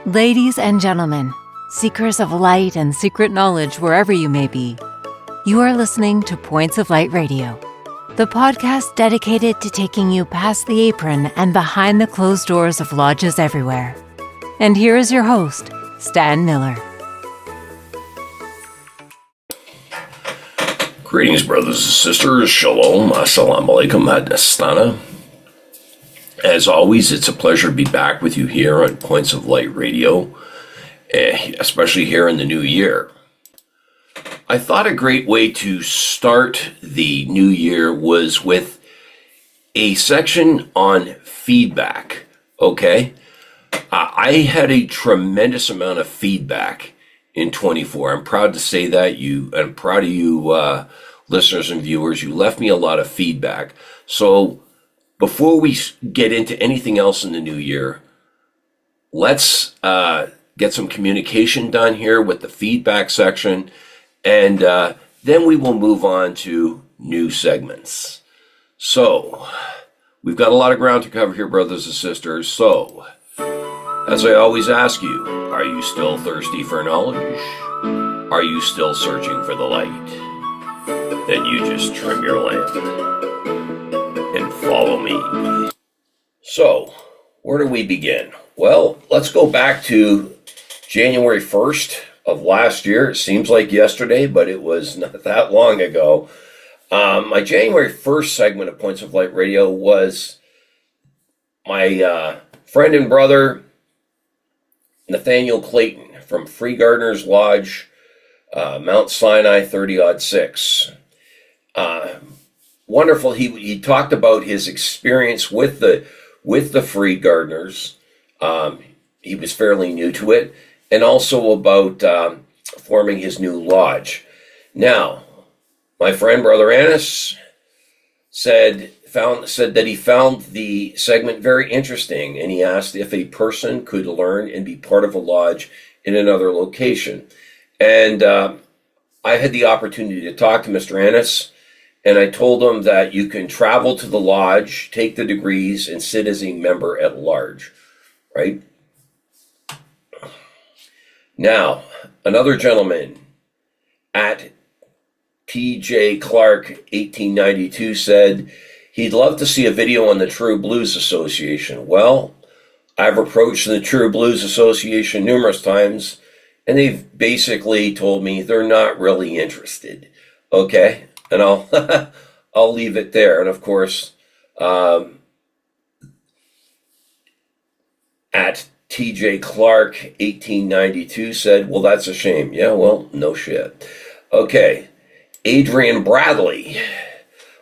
Ladies and gentlemen, seekers of light and secret knowledge wherever you may be, you are listening to Points of Light Radio, the podcast dedicated to taking you past the apron and behind the closed doors of lodges everywhere. And here is your host, Stan Miller. Greetings, brothers and sisters. Shalom. Assalamu alaikum. Ad Nastana. As always, it's a pleasure to be back with you here on Points of Light Radio, especially here in the new year. I thought a great way to start the new year was with a section on feedback, okay? I had a tremendous amount of feedback in 24. I'm proud to say that. I'm proud of you listeners and viewers. You left me a lot of feedback. So before we get into anything else in the new year, let's get some communication done here with the feedback section, and then we will move on to new segments. So, we've got a lot of ground to cover here, brothers and sisters. So, as I always ask you, are you still thirsty for knowledge? Are you still searching for the light? Then you just trim your lamp and follow me. So, where do we begin? Well, let's go back to January 1st of last year. It seems like yesterday, but it was not that long ago. My January 1st segment of Points of Light Radio was my friend and brother, Nathaniel Clayton from Free Gardeners Lodge, Mount Sinai 30-6. Wonderful. He talked about his experience with the Free Gardeners. He was fairly new to it, and also about forming his new lodge. Now, my friend Brother Annis said that he found the segment very interesting, and he asked if a person could learn and be part of a lodge in another location. And I had the opportunity to talk to Mr. Annis. And I told him that you can travel to the lodge, take the degrees, and sit as a member at large, right? Now, another gentleman at TJ Clark 1892 said he'd love to see a video on the True Blues Association. Well, I've approached the True Blues Association numerous times, and they've basically told me they're not really interested, okay? And I'll leave it there. And of course, at TJ Clark 1892 said, well, that's a shame. Yeah, well, no shit. Okay. Adrian Bradley.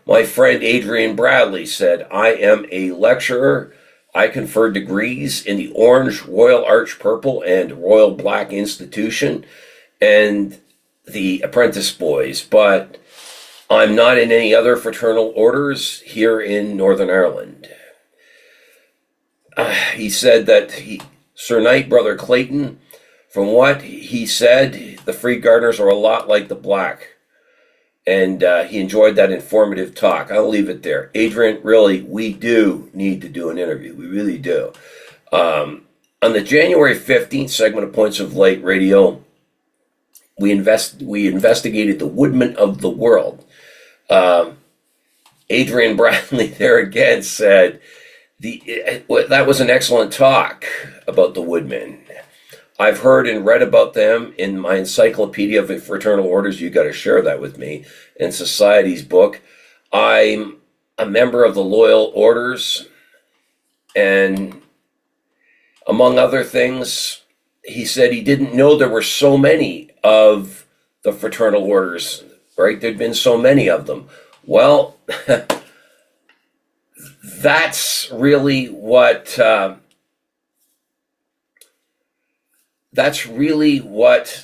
My friend Adrian Bradley said, I am a lecturer. I confer degrees in the Orange, Royal Arch Purple, and Royal Black Institution and the Apprentice Boys, but I'm not in any other fraternal orders here in Northern Ireland. He said that Sir Knight Brother Clayton, from what he said, the Free Gardeners are a lot like the Black. And he enjoyed that informative talk. I'll leave it there. Adrian, really, we do need to do an interview. We really do. On the January 15th segment of Points of Light Radio, we investigated the Woodmen of the World. Adrian Bradley there again said that was an excellent talk about the Woodmen. I've heard and read about them in my Encyclopedia of Fraternal Orders. You got to share that with me. In Society's book, I'm a member of the Loyal Orders, and among other things, he said he didn't know there were so many of the fraternal orders. Right? There'd been so many of them. Well, that's really what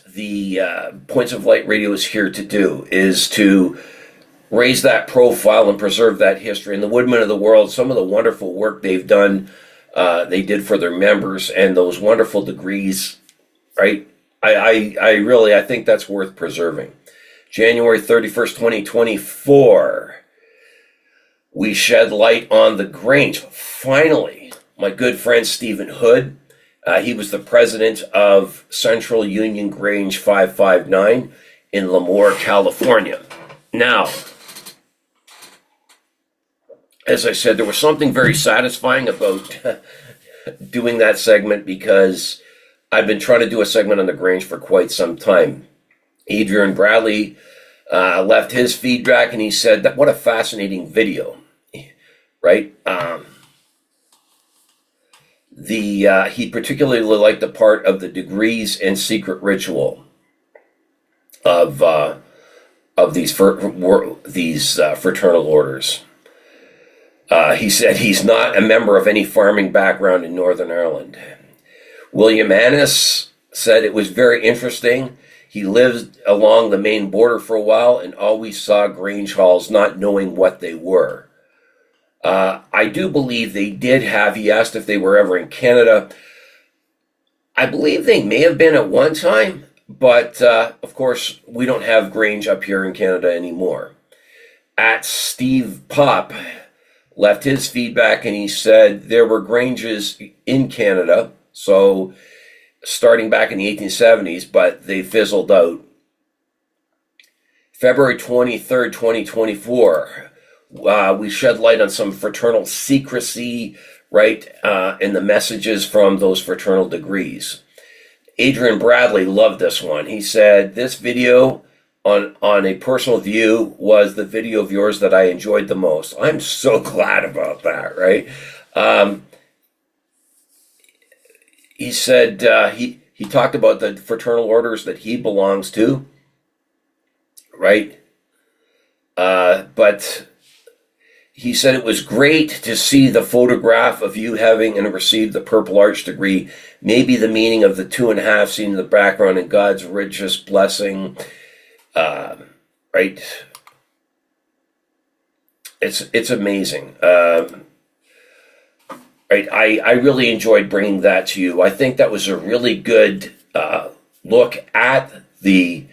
the Points of Light Radio is here to do, is to raise that profile and preserve that history. And the Woodmen of the World, some of the wonderful work they've done, they did for their members, and those wonderful degrees, right? I think that's worth preserving. January 31st, 2024, we shed light on the Grange. Finally, my good friend Stephen Hood He was the president of Central Union Grange 559 in Lemoore, California. Now, as I said, there was something very satisfying about doing that segment because I've been trying to do a segment on the Grange for quite some time. Adrian Bradley left his feedback and he said that what a fascinating video, right? He particularly liked the part of the degrees and secret ritual of these fraternal orders. He said he's not a member of any farming background in Northern Ireland. William Annis said it was very interesting. He lived along the Maine border for a while and always saw Grange halls not knowing what they were. I do believe they did have, he asked if they were ever in Canada. I believe they may have been at one time, but of course we don't have Grange up here in Canada anymore. At Steve Pop left his feedback and he said there were Granges in Canada, so starting back in the 1870s, but they fizzled out. February 23rd, 2024, we shed light on some fraternal secrecy, right, and the messages from those fraternal degrees. Adrian Bradley loved this one. He said, this video on a personal view was the video of yours that I enjoyed the most. I'm so glad about that, right? He said he talked about the fraternal orders that he belongs to, right? But he said it was great to see the photograph of you having and received the Purple Arch degree. Maybe the meaning of the 2.5 seen in the background and God's richest blessing, right? It's amazing. Right, I really enjoyed bringing that to you. I think that was a really good look at the,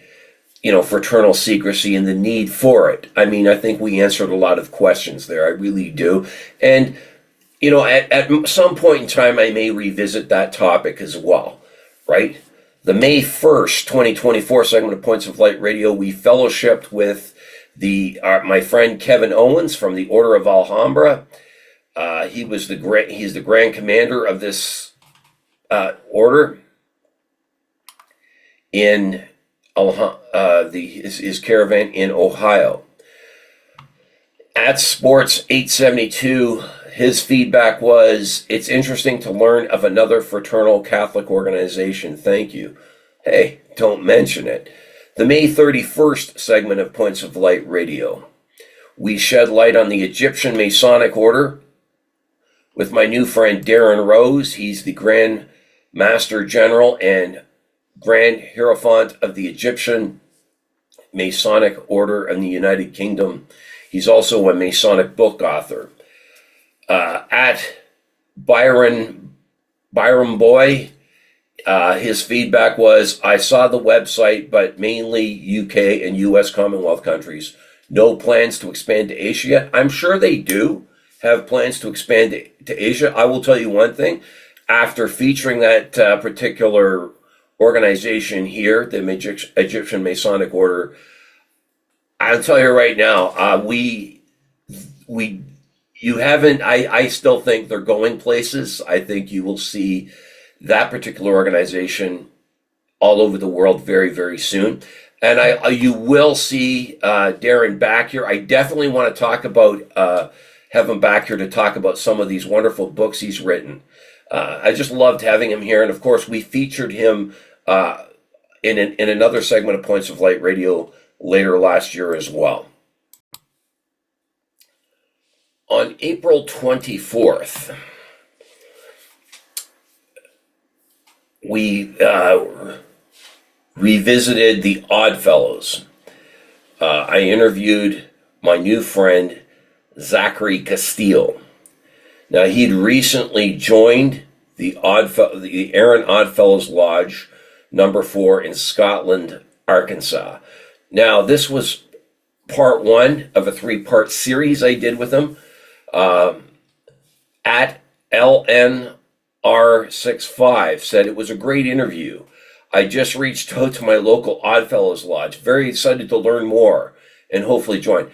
fraternal secrecy and the need for it. I mean, I think we answered a lot of questions there. I really do. And, at some point in time, I may revisit that topic as well, right? The May 1st, 2024 segment of Points of Light Radio, we fellowshipped with my friend Kevin Owens from the Order of Alhambra. He's the Grand Commander of this order in his caravan in Ohio. At Sports 872, his feedback was, it's interesting to learn of another fraternal Catholic organization. Thank you. Hey, don't mention it. The May 31st segment of Points of Light Radio, we shed light on the Egyptian Masonic Order with my new friend Darren Rose. He's the Grand Master General and Grand Hierophant of the Egyptian Masonic Order in the United Kingdom. He's also a Masonic book author. At Byron Boy, his feedback was, I saw the website, but mainly UK and US Commonwealth countries. No plans to expand to Asia yet. I'm sure they do have plans to expand to Asia. I will tell you one thing. After featuring that particular organization here, the Egyptian Masonic Order, I'll tell you right now, I still think they're going places. I think you will see that particular organization all over the world very, very soon. And you will see Darren back here. I definitely want to talk about, have him back here to talk about some of these wonderful books he's written. I just loved having him here. And of course, we featured him in another segment of Points of Light Radio later last year as well. On April 24th, we revisited the Oddfellows. I interviewed my new friend, Zachary Castile. Now, he'd recently joined the Aaron Oddfellows Lodge, number 4 in Scotland, Arkansas. Now, this was part 1 of a 3-part series I did with him. At LN R65 said it was a great interview. I just reached out to my local Oddfellows Lodge. Very excited to learn more and hopefully join.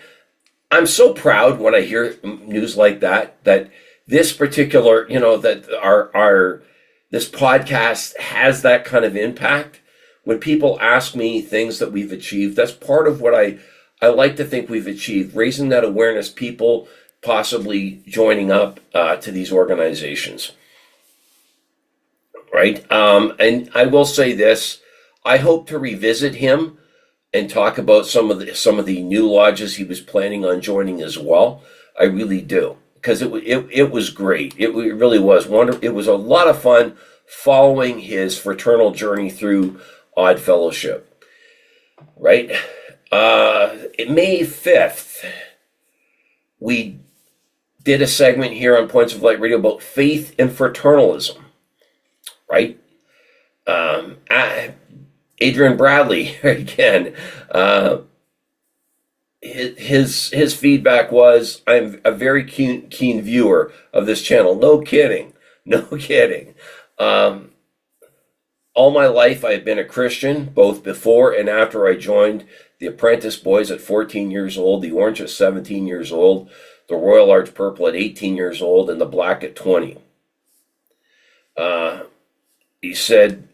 I'm so proud when I hear news like that, that this particular, that this podcast has that kind of impact. When people ask me things that we've achieved, that's part of what I like to think we've achieved, raising that awareness, people possibly joining up to these organizations. Right? And I will say this, I hope to revisit him and talk about some of the new lodges he was planning on joining as well. I really do, because it was great. It really was wonderful. It was a lot of fun following his fraternal journey through Odd Fellowship. Right? May 5th, we did a segment here on Points of Light Radio about faith and fraternalism. Right? Adrian Bradley, again, his feedback was, I'm a very keen viewer of this channel. No kidding. No kidding. All my life I've been a Christian, both before and after I joined the Apprentice Boys at 14 years old, the Orange at 17 years old, the Royal Arch Purple at 18 years old, and the Black at 20. He said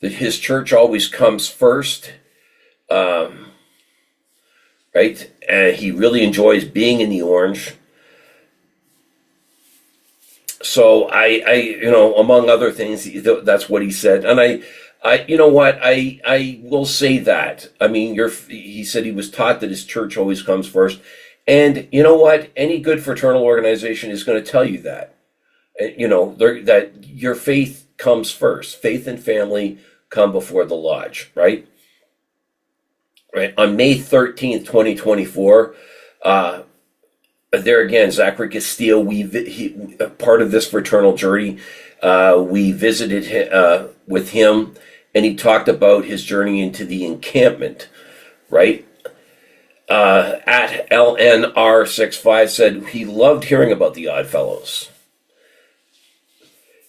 that his church always comes first, right? And he really enjoys being in the Orange. So I among other things, that's what he said. And I will say that. I mean, he said he was taught that his church always comes first. And you know what? Any good fraternal organization is going to tell you that. That your faith comes first. Faith and family come before the lodge, right? Right. On May 13th, 2024, there again, Zachary Castillo, part of this fraternal journey, we visited with him, and he talked about his journey into the encampment, right? At LNR65 said he loved hearing about the Oddfellows.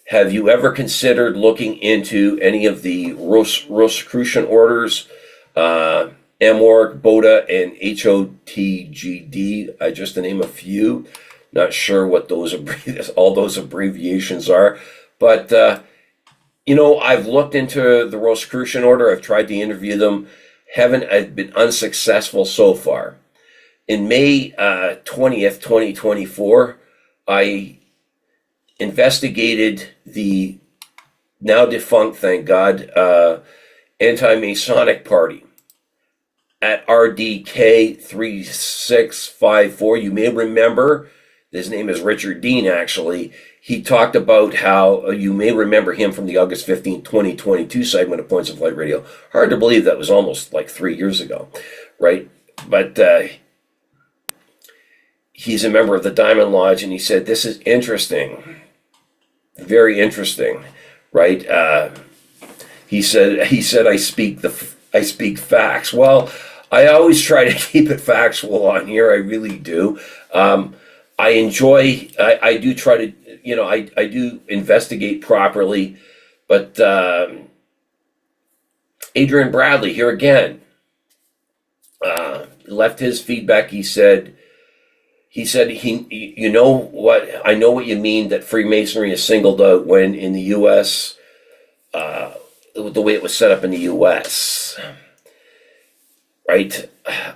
Have you ever considered looking into any of the Rosicrucian orders, MORC, BODA, and HOTGD? Just to name a few. Not sure what all those abbreviations are. But, I've looked into the Rosicrucian order. I've tried to interview them. I've been unsuccessful so far. In May 20th, 2024, I investigated the now defunct, thank God, anti-Masonic party at RDK 3654. You may remember, his name is Richard Dean, actually. He talked about how, you may remember him from the August 15, 2022 segment of Points of Light Radio. Hard to believe that was almost like 3 years ago, right? But he's a member of the Diamond Lodge, and he said, this is interesting. Very interesting, right? He said I speak facts. Well, I always try to keep it factual on here. I really do. I enjoy. I do try to. I do investigate properly. But Adrian Bradley here again left his feedback. He said, you know what, I know what you mean, that Freemasonry is singled out when in the U.S., the way it was set up in the U.S., right?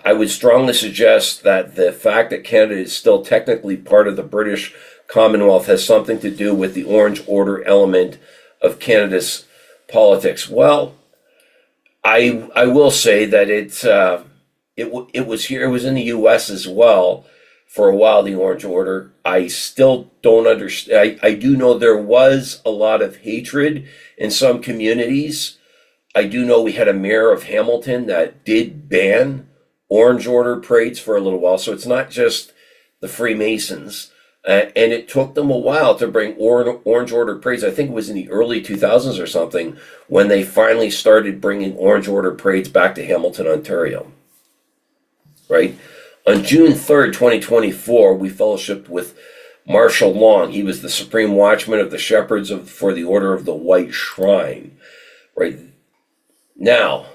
I would strongly suggest that the fact that Canada is still technically part of the British Commonwealth has something to do with the Orange Order element of Canada's politics. Well, I will say that it was here, it was in the U.S. as well. For a while, the Orange Order. I still don't understand. I do know there was a lot of hatred in some communities. I do know we had a mayor of Hamilton that did ban Orange Order parades for a little while. So it's not just the Freemasons. And it took them a while to bring Orange Order parades. I think it was in the early 2000s or something when they finally started bringing Orange Order parades back to Hamilton, Ontario. Right? On June 3rd, 2024, we fellowshipped with Marshall Long, he was the supreme watchman of the shepherds for the Order of the White Shrine. Right now,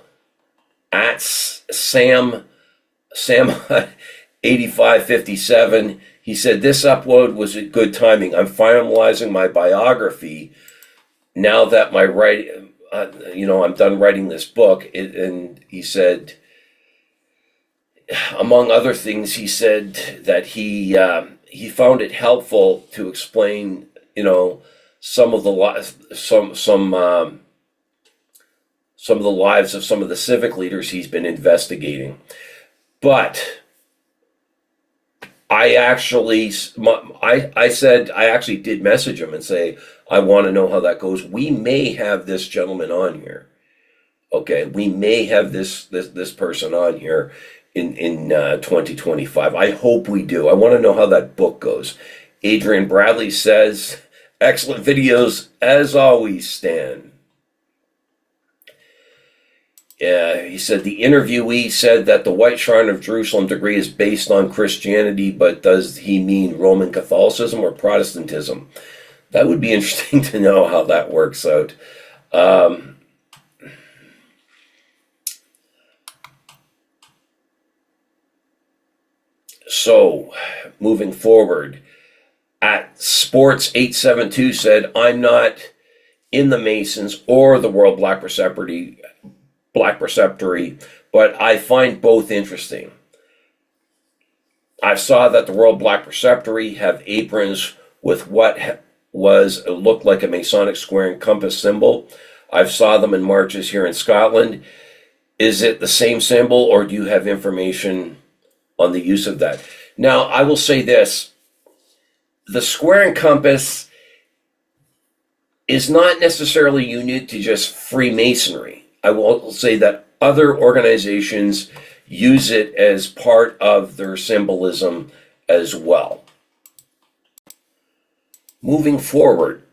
at Sam 8557, he said, this upload was a good timing. I'm finalizing my biography now that my writing, I'm done writing this book. And he said, among other things, he said that he found it helpful to explain, some of the lives of some of the civic leaders he's been investigating. But I actually did message him and say, I want to know how that goes. We may have this gentleman on here. Okay, we may have this person on here in 2025. I hope we do. I want to know how that book goes. Adrian Bradley says, excellent videos as always, Stan. He said the interviewee said that the White Shrine of Jerusalem degree is based on Christianity, but does he mean Roman Catholicism or Protestantism? That would be interesting to know how that works out. So, moving forward, at Sports 872 said, I'm not in the Masons or the World Black Preceptory, but I find both interesting. I saw that the World Black Preceptory have aprons with what looked like a Masonic square and compass symbol. I've saw them in marches here in Scotland. Is it the same symbol, or do you have information on the use of that? Now, I will say this. The square and compass is not necessarily unique to just Freemasonry. I will say that other organizations use it as part of their symbolism as well. Moving forward,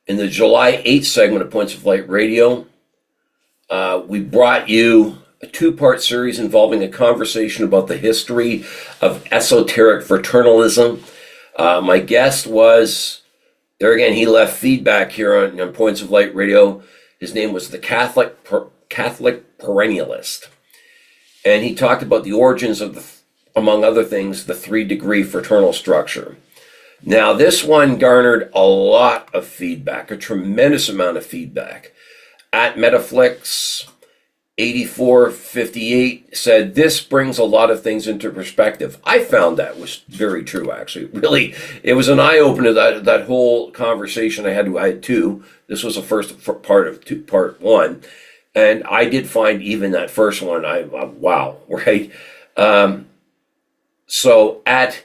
in the July 8th segment of Points of Light Radio, we brought you a two-part series involving a conversation about the history of esoteric fraternalism. My guest was, there again, he left feedback here on Points of Light Radio. His name was the Catholic Perennialist. And he talked about the origins of, among other things, the 3-degree fraternal structure. Now, this one garnered a lot of feedback, a tremendous amount of feedback. At Metaflix 8458 said, this brings a lot of things into perspective. I found that was very true, actually. Really, it was an eye-opener, that whole conversation I had two. This was the first part one. And I did find even that first one, wow, right? So at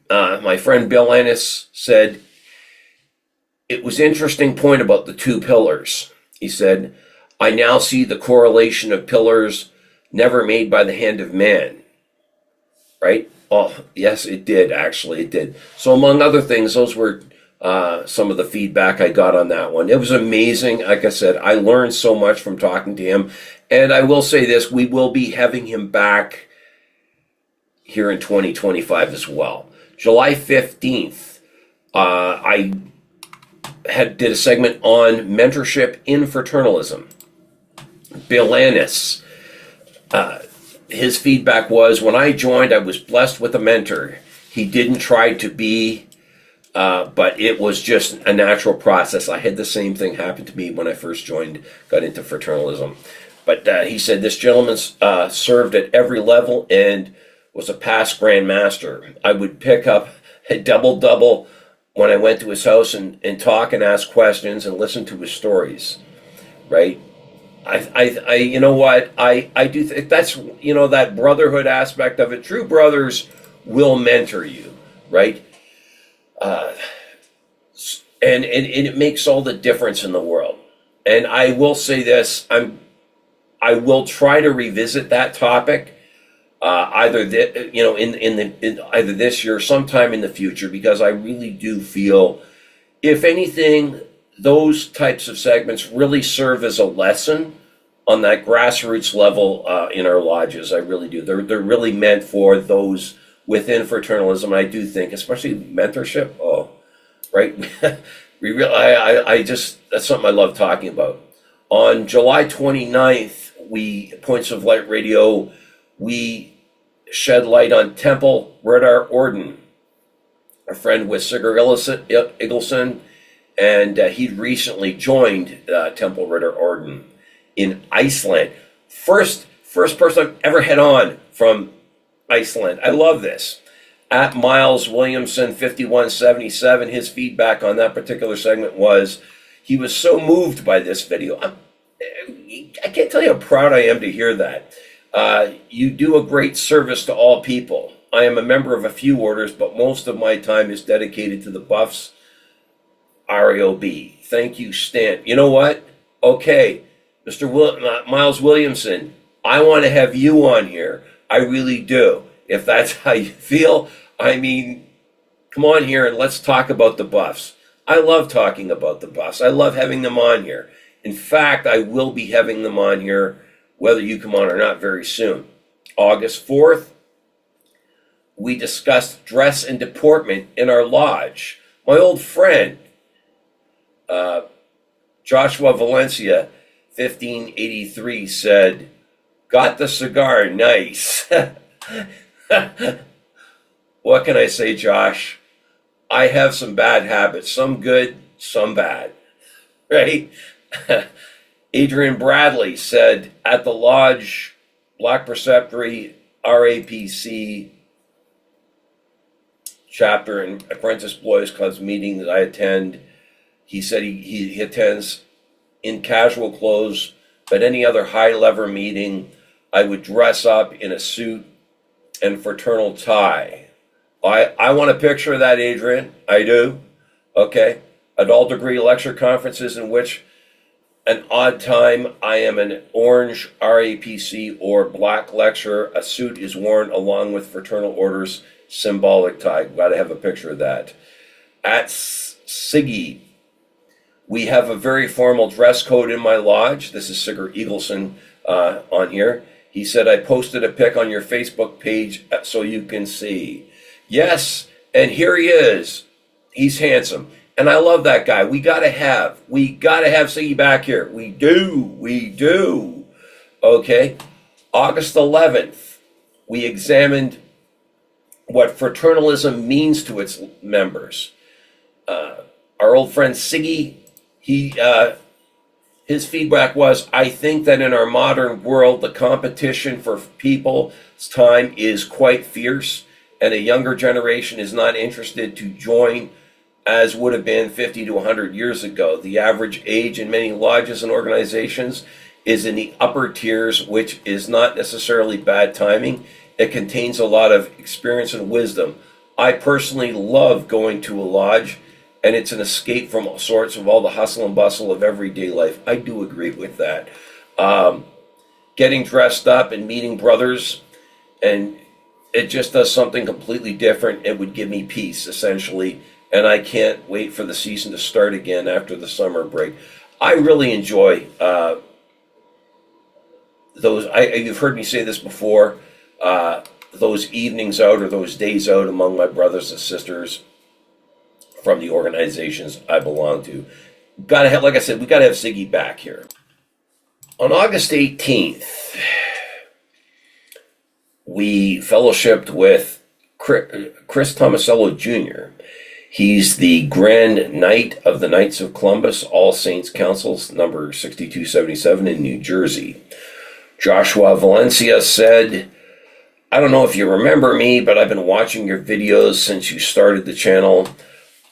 my friend Bill Ennis said, it was interesting point about the two pillars. He said, I now see the correlation of pillars never made by the hand of man. Right? Oh, yes, it did. Actually, it did. So among other things, those were some of the feedback I got on that one. It was amazing. Like I said, I learned so much from talking to him. And I will say this, we will be having him back here in 2025 as well. July 15th, I did a segment on mentorship in fraternalism. Bill Ennis, his feedback was, when I joined, I was blessed with a mentor. He didn't try to be, but it was just a natural process. I had the same thing happen to me when I first got into fraternalism. But he said this gentleman served at every level and was a past Grand Master. I would pick up a double when I went to his house and talk and ask questions and listen to his stories, right? I you know what, I do think that's, that brotherhood aspect of it. True brothers will mentor you, right? And it makes all the difference in the world. And I will say this, I will try to revisit that topic, either either this year or sometime in the future, because I really do feel, if anything, those types of segments really serve as a lesson on that grassroots level in our lodges. I really do. They're really meant for those within fraternalism. I do think, especially mentorship. Oh, right. I just, that's something I love talking about. On July 29th, Points of Light Radio, we shed light on Temple Riddar Orden, a friend with Sigurd Igilsson, and he'd recently joined Temple Riddar Orden in Iceland. First person I've ever had on from Iceland. I love this. At Miles Williamson 5177, his feedback on that particular segment was he was so moved by this video. I can't tell you how proud I am to hear that. You do a great service to all people. I am a member of a few orders, but most of my time is dedicated to the Buffs RAOB. Thank you, Stan. You know what? Okay, Mr. Miles Williamson, I want to have you on here. I really do. If that's how you feel, I mean, come on here and let's talk about the Buffs. I love talking about the Buffs. I love having them on here. In fact, I will be having them on here, whether you come on or not, very soon. August 4th, we discussed dress and deportment in our lodge. My old friend, Joshua Valencia, 1583, said, "Got the cigar, nice." What can I say, Josh? I have some bad habits, some good, some bad, right? Adrian Bradley said, at the lodge, Black Preceptory, RAPC chapter and Apprentice Boys Club's meeting that I attend, he said he attends in casual clothes, but any other high-level meeting, I would dress up in a suit and fraternal tie. I want a picture of that, Adrian. I do. Okay. Adult degree lecture conferences in which an odd time I am an orange RAPC or black lecturer. A suit is worn along with fraternal orders, symbolic tie. Got to have a picture of that. At Siggy, we have a very formal dress code in my lodge. This is Sigurd Igilsson on here. He said, I posted a pic on your Facebook page so you can see. Yes, and here he is. He's handsome. And I love that guy. We gotta have Siggy back here. We do. Okay. August 11th, we examined what fraternalism means to its members. Our old friend Siggy, his feedback was, I think that in our modern world, the competition for people's time is quite fierce, and a younger generation is not interested to join as would have been 50 to 100 years ago. The average age in many lodges and organizations is in the upper tiers, which is not necessarily bad timing. It contains a lot of experience and wisdom. I personally love going to a lodge, and it's an escape from all sorts of all the hustle and bustle of everyday life. I do agree with that. Getting dressed up and meeting brothers, and it just does something completely different. It would give me peace, essentially, and I can't wait for the season to start again after the summer break. I really enjoy those. You've heard me say this before. Those evenings out or those days out among my brothers and sisters from the organizations I belong to. Gotta have, like I said, we gotta have Siggy back here. On August 18th, we fellowshipped with Chris Tomasello Jr. He's the Grand Knight of the Knights of Columbus, All Saints Councils, number 6277 in New Jersey. Joshua Valencia said, I don't know if you remember me, but I've been watching your videos since you started the channel.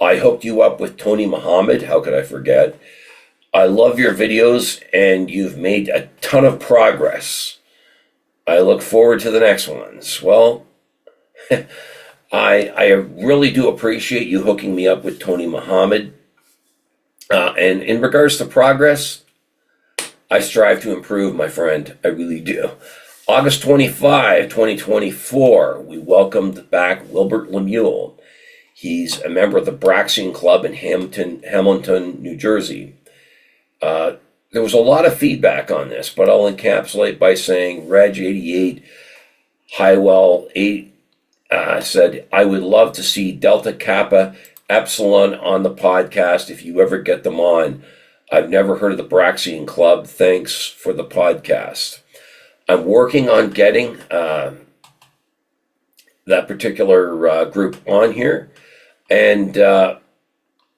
I hooked you up with Tony Muhammad. How could I forget? I love your videos, and you've made a ton of progress. I look forward to the next ones. Well, I really do appreciate you hooking me up with Tony Muhammad. And in regards to progress, I strive to improve, my friend. I really do. August 25, 2024, we welcomed back Wilbert Lemuel. He's a member of the Braxian Club in Hamilton, New Jersey. There was a lot of feedback on this, but I'll encapsulate by saying Reg 88, Highwell said, I would love to see Delta Kappa Epsilon on the podcast if you ever get them on. I've never heard of the Braxian Club. Thanks for the podcast. I'm working on getting that particular group on here. And,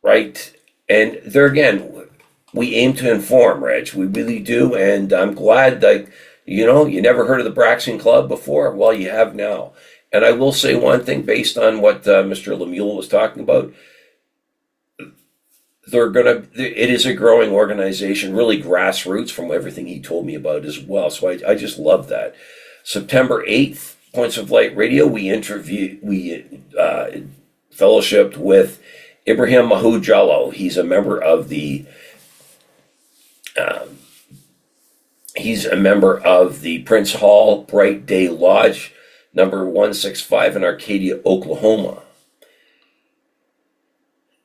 right, and there again, we aim to inform, Reg. We really do. And I'm glad that, you never heard of the Braxian Club before. Well, you have now. And I will say one thing based on what Mr. Lemuel was talking about. It is a growing organization, really grassroots from everything he told me about as well. So I just love that. September 8th, Points of Light Radio, we fellowshipped with Ibrahim Mahood Jalloh. He's a member of the Prince Hall Bright Day Lodge, number 165 in Arcadia, Oklahoma.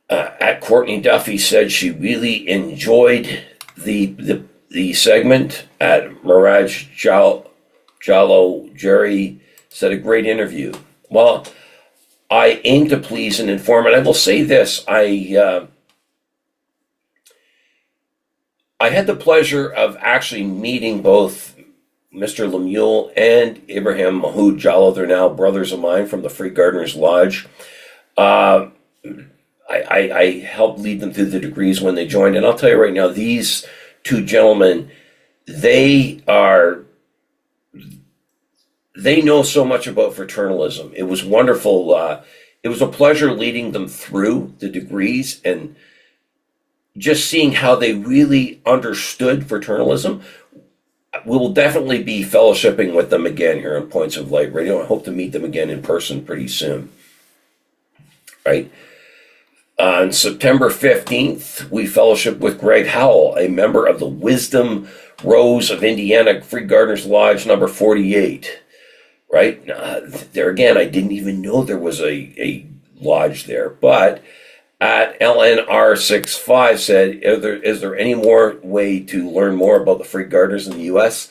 At Courtney Duffy said she really enjoyed the segment. At Miraj Jalloh Jerry said a great interview. Well, I aim to please and inform, and I will say this: I had the pleasure of actually meeting both Mr. Lemuel and Ibrahim Mahood Jalloh. They're now brothers of mine from the Free Gardeners Lodge. I helped lead them through the degrees when they joined. And I'll tell you right now, these two gentlemen, they know so much about fraternalism. It was wonderful. It was a pleasure leading them through the degrees and just seeing how they really understood fraternalism. We'll definitely be fellowshipping with them again here on Points of Light Radio. I hope to meet them again in person pretty soon. Right? On September 15th, we fellowship with Greg Howell, a member of the Wisdom Rose of Indiana Free Gardeners Lodge number 48. Right? There again, I didn't even know there was a lodge there. But at LNR65 said, is there any more way to learn more about the Free Gardeners in the U.S.?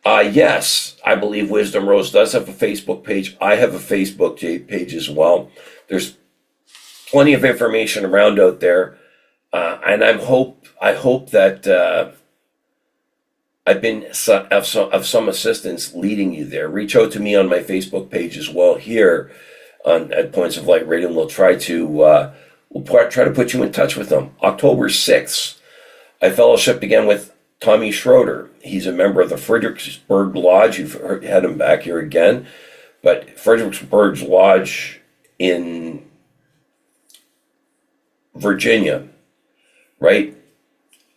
Yes, I believe Wisdom Rose does have a Facebook page. I have a Facebook page as well. There's plenty of information around out there, and I hope that I've been of some assistance leading you there. Reach out to me on my Facebook page as well here at Points of Light Radio, and we'll try to put you in touch with them. October 6th, I fellowshipped again with Tommy Schroeder. He's a member of the Fredericksburg Lodge. You've had him back here again, but Fredericksburg Lodge in Virginia, right?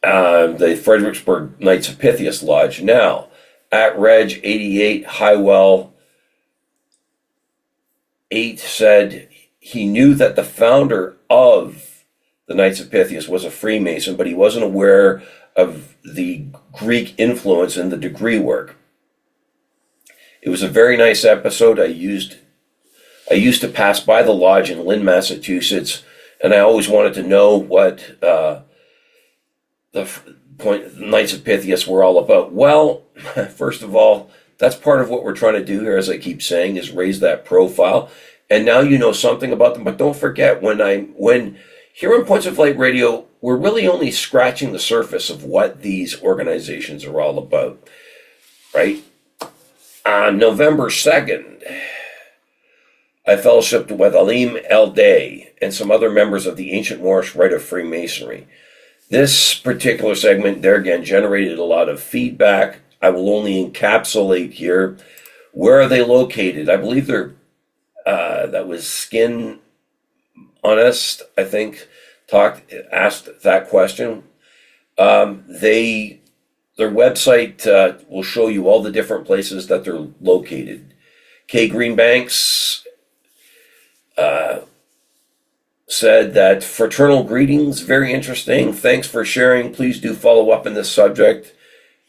The Fredericksburg Knights of Pythias Lodge. Now, at Reg 88 Highwell 8 said he knew that the founder of the Knights of Pythias was a Freemason, but he wasn't aware of the Greek influence in the degree work. It was a very nice episode. I used to pass by the lodge in Lynn, Massachusetts, and I always wanted to know what the Knights of Pythias were all about. Well, first of all, that's part of what we're trying to do here, as I keep saying, is raise that profile. And now you know something about them. But don't forget, when here on Points of Light Radio, we're really only scratching the surface of what these organizations are all about, right? On November 2nd, I fellowshipped with Alim El Day and some other members of the Ancient Moorish Rite of Freemasonry. This particular segment, there again, generated a lot of feedback. I will only encapsulate here. Where are they located? I believe they're, that was Skin Honest, I think, asked that question. Their website will show you all the different places that they're located. Kay Greenbanks said that fraternal greetings, very interesting. Thanks for sharing. Please do follow up on this subject.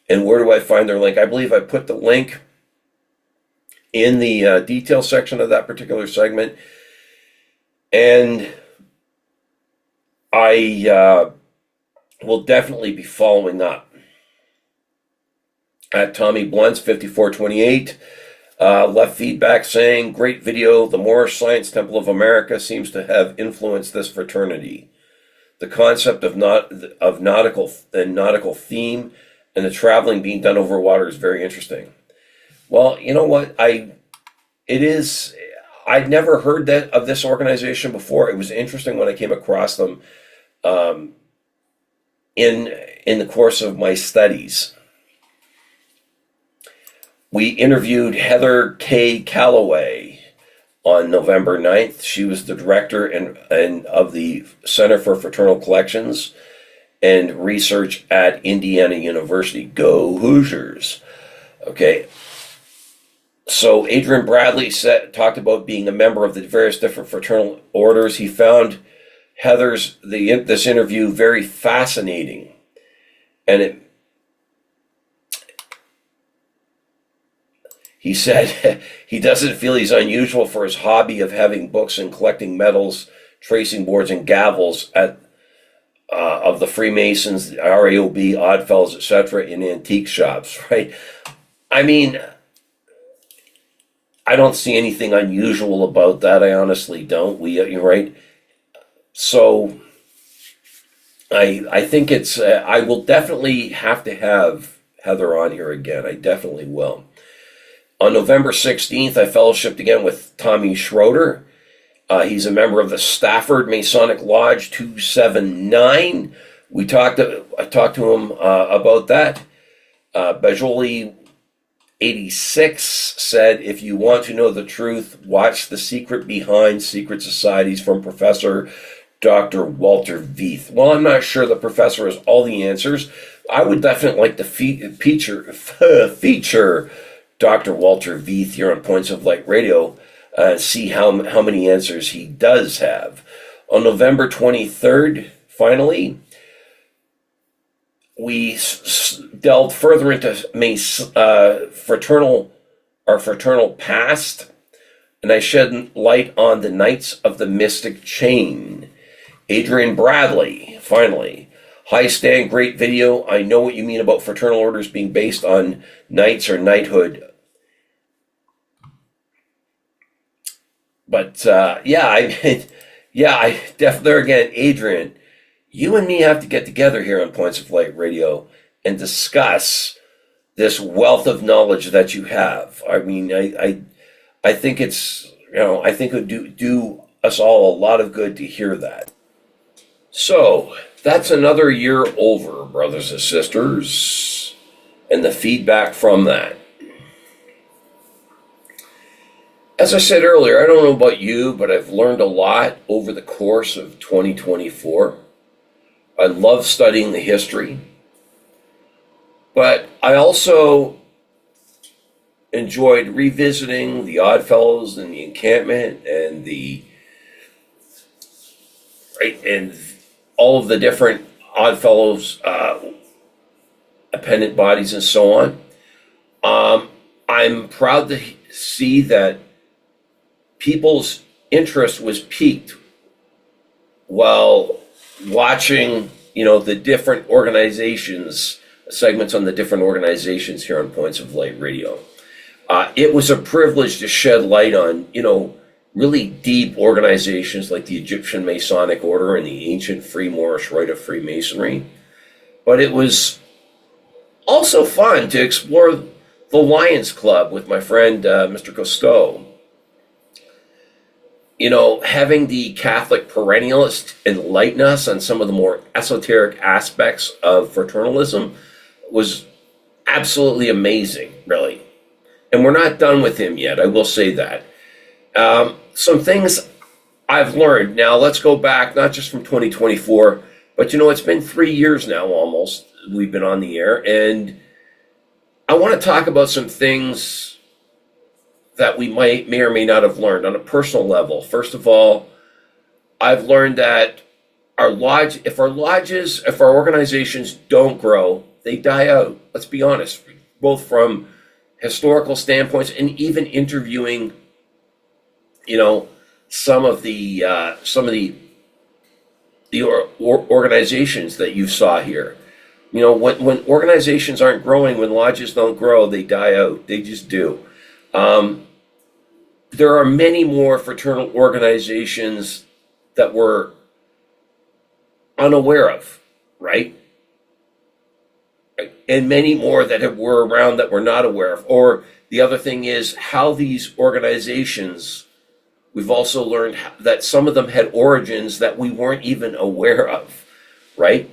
And where do I find their link? I believe I put the link in the detail section of that particular segment. And I will definitely be following up. At Tommy Blunt's 5428, left feedback saying, great video. The Moorish Science Temple of America seems to have influenced this fraternity. The concept of nautical theme and the traveling being done over water is very interesting. Well, you know what? I'd never heard that of this organization before. It was interesting when I came across them in the course of my studies. We interviewed Heather K. Calloway on November 9th. She was the director and of the Center for Fraternal Collections and Research at Indiana University. Go Hoosiers. Okay. So Adrian Bradley talked about being a member of the various different fraternal orders. He found this interview very fascinating, and he said he doesn't feel he's unusual for his hobby of having books and collecting medals, tracing boards, and gavels of the Freemasons, the RAOB, Oddfellows, etc. in antique shops, right? I mean, I don't see anything unusual about that. I honestly don't. You're right. So I think I will definitely have to have Heather on here again. I definitely will. On November 16th, I fellowshipped again with Tommy Schroeder. He's a member of the Stafford Masonic Lodge 279. I talked to him about that. Bajoli 86 said, if you want to know the truth, watch The Secret Behind Secret Societies from Professor Dr. Walter Veith. Well, I'm not sure the professor has all the answers. I would definitely like to feature Dr. Walter Veith here on Points of Light Radio, see how many answers he does have. On November 23rd, finally, we delved further into our fraternal past, and I shed light on the Knights of the Mystic Chain. Adrian Bradley, finally. Hi Stan, great video. I know what you mean about fraternal orders being based on knights or knighthood. But I definitely, there again, Adrian, you and me have to get together here on Points of Light Radio and discuss this wealth of knowledge that you have. I mean, I think it's, I think it would do us all a lot of good to hear that. So that's another year over, brothers and sisters, and the feedback from that. As I said earlier, I don't know about you, but I've learned a lot over the course of 2024. I love studying the history, but I also enjoyed revisiting the Oddfellows and the encampment and and all of the different Oddfellows appendant bodies and so on. I'm proud to see that people's interest was piqued while watching, the different organizations, segments on the different organizations here on Points of Light Radio. It was a privilege to shed light on, really deep organizations like the Egyptian Masonic Order and the ancient Free Moorish Rite of Freemasonry. But it was also fun to explore the Lions Club with my friend, Mr. Cousteau. Having the Catholic perennialist enlighten us on some of the more esoteric aspects of fraternalism was absolutely amazing, really. And we're not done with him yet, I will say that. Some things I've learned. Now, let's go back, not just from 2024, but it's been 3 years now almost we've been on the air, and I want to talk about some things that we may or may not have learned on a personal level. First of all, I've learned that if our organizations don't grow, they die out. Let's be honest, both from historical standpoints and even interviewing, some of the organizations that you saw here. When organizations aren't growing, when lodges don't grow, they die out. They just do. There are many more fraternal organizations that we're unaware of, right? And many more that were around that we're not aware of. Or the other thing is how these organizations, we've also learned that some of them had origins that we weren't even aware of, right?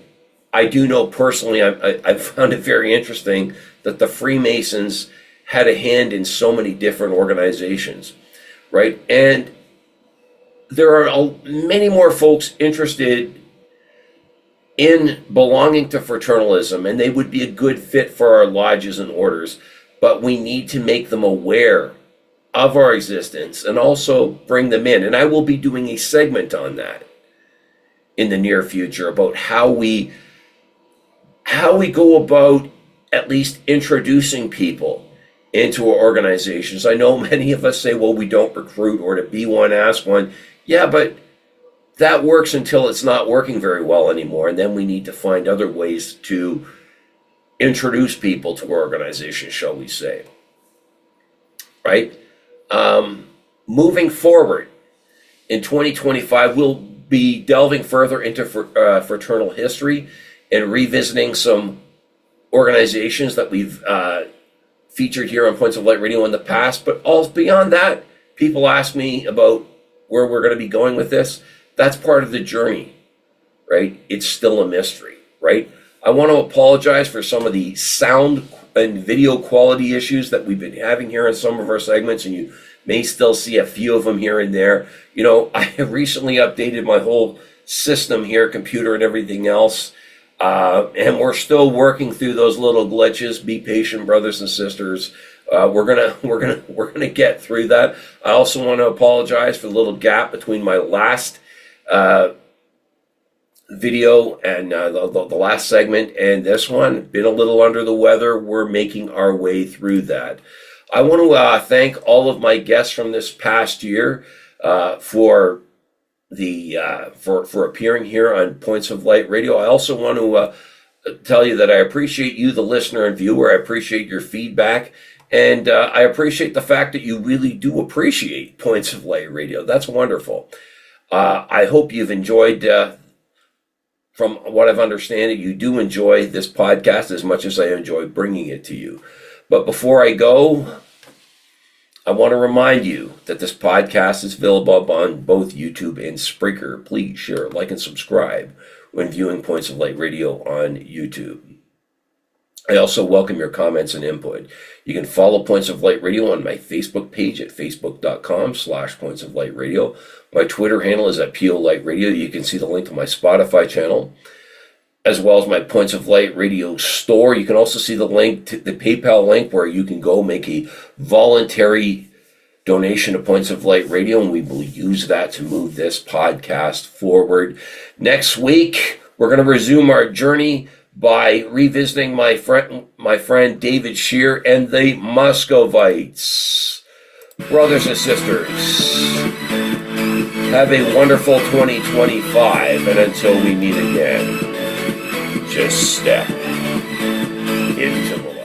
I do know personally, I found it very interesting that the Freemasons had a hand in so many different organizations, right? And there are many more folks interested in belonging to fraternalism, and they would be a good fit for our lodges and orders, but we need to make them aware of our existence and also bring them in. And I will be doing a segment on that in the near future about how we go about at least introducing people into our organizations. I know many of us say, well, we don't recruit, or to be one, ask one. Yeah, but that works until it's not working very well anymore. And then we need to find other ways to introduce people to our organization, shall we say. Right? Moving forward in 2025, we'll be delving further into fraternal history and revisiting some organizations that we've featured here on Points of Light Radio in the past. But all beyond that, people ask me about where we're going to be going with this. That's part of the journey, right? It's still a mystery, right? I want to apologize for some of the sound and video quality issues that we've been having here in some of our segments, and you may still see a few of them here and there. You know, I have recently updated my whole system here, computer and everything else. And we're still working through those little glitches. Be patient, brothers and sisters. We're gonna get through that. I also want to apologize for the little gap between my last video and the last segment and this one. Been a little under the weather. We're making our way through that. I want to thank all of my guests from this past year for appearing here on Points of Light Radio. I also want to tell you that I appreciate you, the listener and viewer. I appreciate your feedback, and I appreciate the fact that you really do appreciate Points of Light Radio. That's wonderful. I hope you've enjoyed, from what I've understood, you do enjoy this podcast as much as I enjoy bringing it to you. But before I go, I want to remind you that this podcast is available on both YouTube and Spreaker. Please share, like, and subscribe when viewing Points of Light Radio on YouTube. I also welcome your comments and input. You can follow Points of Light Radio on my Facebook page at facebook.com/Points of Light Radio. My Twitter handle is at PO Light Radio. You can see the link to my Spotify channel, as well as my Points of Light Radio store. You can also see the link to the PayPal link where you can go make a voluntary donation to Points of Light Radio, and we will use that to move this podcast forward. Next week, we're going to resume our journey by revisiting my friend David Shear and the Muscovites. Brothers and sisters, have a wonderful 2025, and until we meet again, just step into the